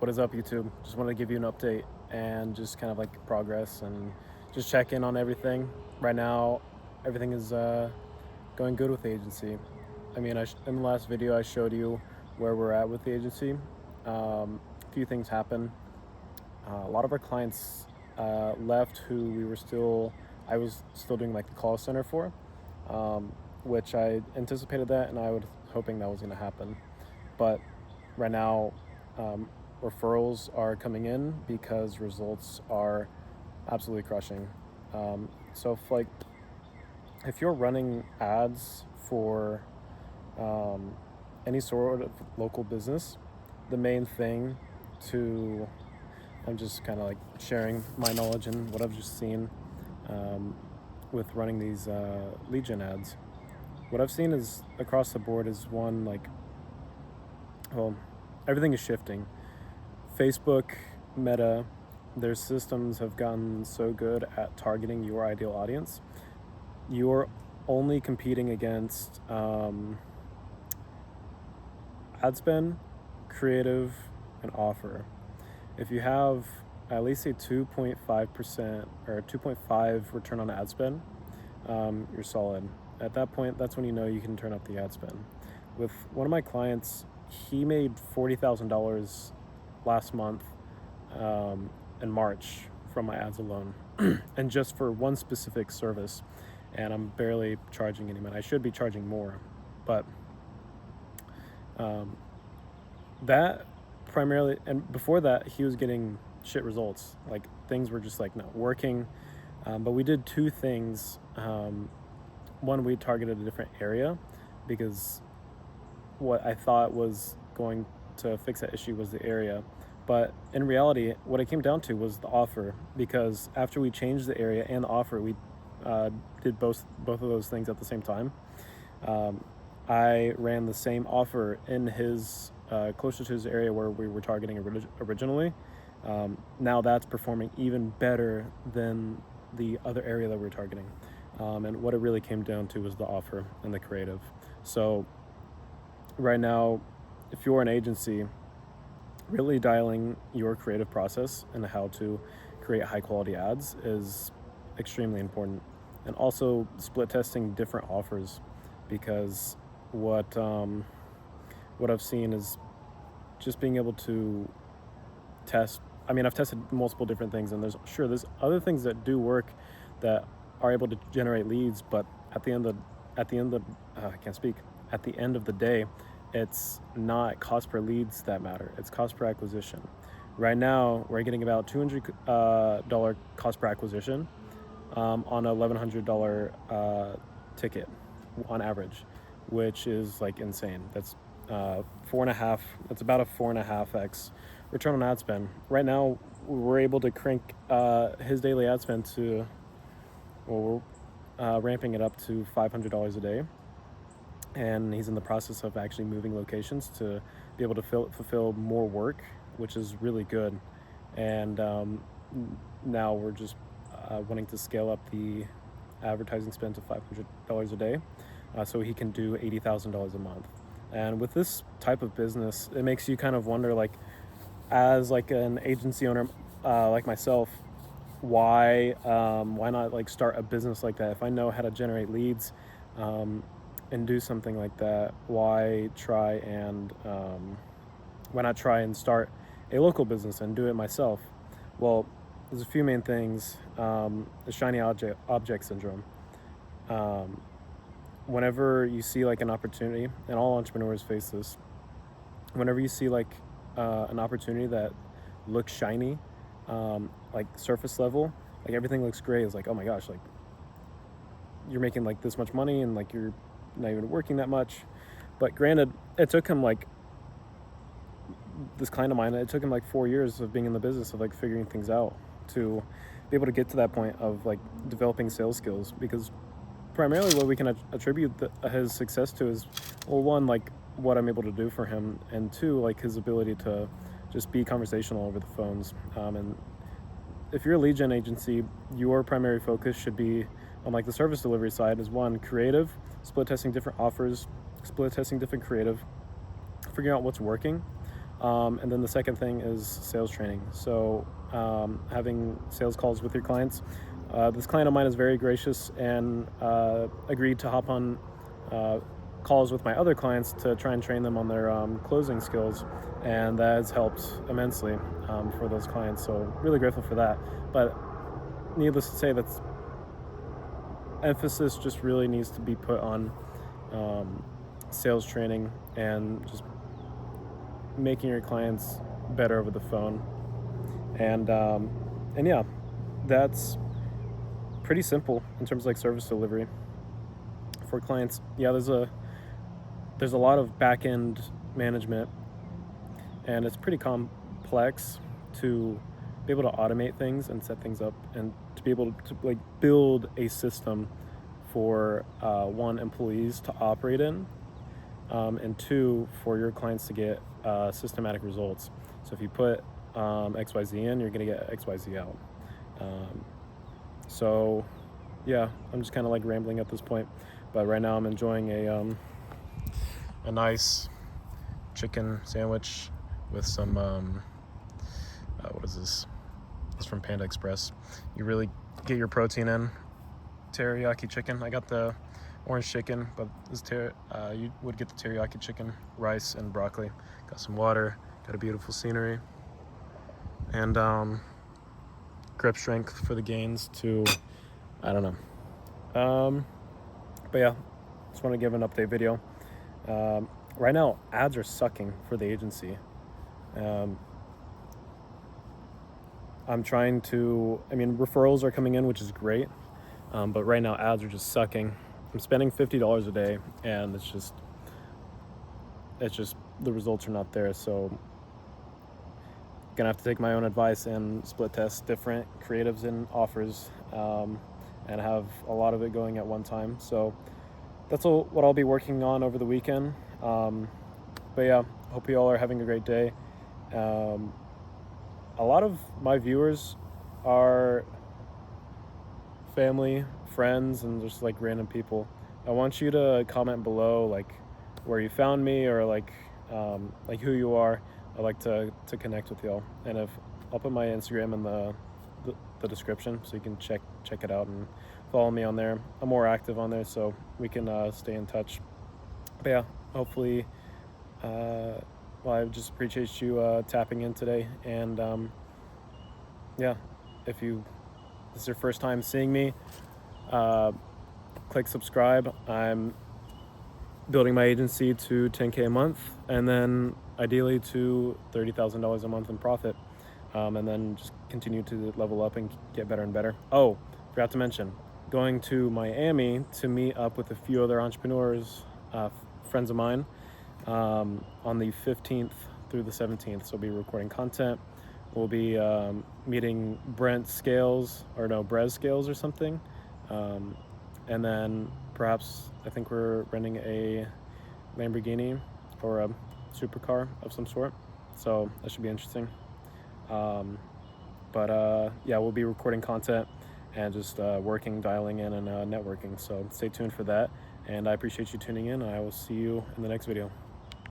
What is up, YouTube? Just wanted to give you an update and just kind of like progress and just check in on everything. Right now, everything is going good with the agency. I mean, in the last video, I showed you where we're at with the agency. A few things happened. A lot of our clients left who I was still doing like the call center for, which I anticipated that and I was hoping that was going to happen. But right now, um, referrals are coming in because results are absolutely crushing. So if you're running ads for any sort of local business, the main thing to I'm just kind of like sharing my knowledge and what I've just seen um, with running these lead gen ads. What I've seen is across the board is one like, well, everything is shifting. Facebook, Meta, their systems have gotten so good at targeting your ideal audience. You're only competing against ad spend, creative, and offer. If you have at least a 2.5% or 2.5 return on ad spend, you're solid. At that point, that's when you know you can turn up the ad spend. With one of my clients, he made $40,000 last month in March from my ads alone, and just for one specific service. And I'm barely charging any money. I should be charging more, but that primarily, and before that, he was getting shit results. Like things were just like not working. But we did two things. One, we targeted a different area because what I thought was going to fix that issue was the area. But in reality, what it came down to was the offer, because after we changed the area and the offer, we did both of those things at the same time. I ran the same offer in his closer to his area where we were targeting originally. Now that's performing even better than the other area that we were targeting. And what it really came down to was the offer and the creative. So right now, if you're an agency, really dialing your creative process and how to create high quality ads is extremely important. And also split testing different offers, because what I've seen is just being able to test. I mean, I've tested multiple different things, and there's other things that do work that are able to generate leads, but at the end of I can't speak. At the end of the day, it's not cost per leads that matter. It's cost per acquisition. Right now, we're getting about $200 cost per acquisition on a $1,100 ticket on average, which is like insane. That's That's about a 4.5x return on ad spend. Right now, we're able to crank his daily ad spend to, well, we're ramping it up to $500 a day. And he's in the process of actually moving locations to be able to fulfill more work, which is really good. And now we're just wanting to scale up the advertising spend to $500 a day, so he can do $80,000 a month. And with this type of business, it makes you kind of wonder, like, as like an agency owner, like myself, why not like start a business like that? If I know how to generate leads and do something like that, why not try and start a local business and do it myself? Well, there's a few main things. The shiny object syndrome. Whenever you see like an opportunity, and all entrepreneurs face this, whenever you see like an opportunity that looks shiny, like surface level, like everything looks great, it's like, oh my gosh, like you're making like this much money and like you're not even working that much. But granted, it took him like, this client of mine, it took him like 4 years of being in the business of like figuring things out to be able to get to that point of like developing sales skills. Because primarily what we can attribute his success to is, well, one, like what I'm able to do for him, and two, like his ability to just be conversational over the phones. And if you're a lead gen agency, your primary focus should be on like the service delivery side, is one, creative, split testing different offers, split testing different creative, figuring out what's working, And then the second thing is sales training. So having sales calls with your clients. This client of mine is very gracious and agreed to hop on calls with my other clients to try and train them on their closing skills, and that has helped immensely for those clients. So really grateful for that. But needless to say, that's emphasis just really needs to be put on sales training and just making your clients better over the phone. And yeah, that's pretty simple in terms of like service delivery for clients. Yeah, there's a lot of back-end management, and it's pretty complex to be able to automate things and set things up, and to be able to like build a system for one, employees to operate in, and two, for your clients to get systematic results. So if you put XYZ in, you're gonna get XYZ out. So yeah, I'm just kind of like rambling at this point, but right now I'm enjoying a nice chicken sandwich with some what is this? It's from Panda Express. You really get your protein in. Teriyaki chicken. I got the orange chicken, but this you would get the teriyaki chicken, rice and broccoli. Got some water, got a beautiful scenery, and grip strength for the gains to, I don't know. But yeah, just want to give an update video. Right now, ads are sucking for the agency. I'm trying to, referrals are coming in, which is great. But right now, ads are just sucking. I'm spending $50 a day, and it's just the results are not there. So gonna have to take my own advice and split test different creatives and offers, and have a lot of it going at one time. So that's what I'll be working on over the weekend. But yeah, hope you all are having a great day. A lot of my viewers are family, friends, and just like random people. I want you to comment below like where you found me, or like who you are. I like to connect with y'all, and if I'll put my Instagram in the description, so you can check it out and follow me on there. I'm more active on there, so we can stay in touch. But yeah, hopefully, I just appreciate you tapping in today. And yeah, if this is your first time seeing me, click subscribe. I'm building my agency to 10K a month, and then ideally to $30,000 a month in profit, and then just continue to level up and get better and better. Oh, forgot to mention, going to Miami to meet up with a few other entrepreneurs, friends of mine, on the 15th through the 17th. So we'll be recording content. We'll be meeting Brez Scales or something. And then perhaps, I think we're renting a Lamborghini or a supercar of some sort. So that should be interesting. But yeah, we'll be recording content and just working, dialing in, and networking. So stay tuned for that. And I appreciate you tuning in. I will see you in the next video.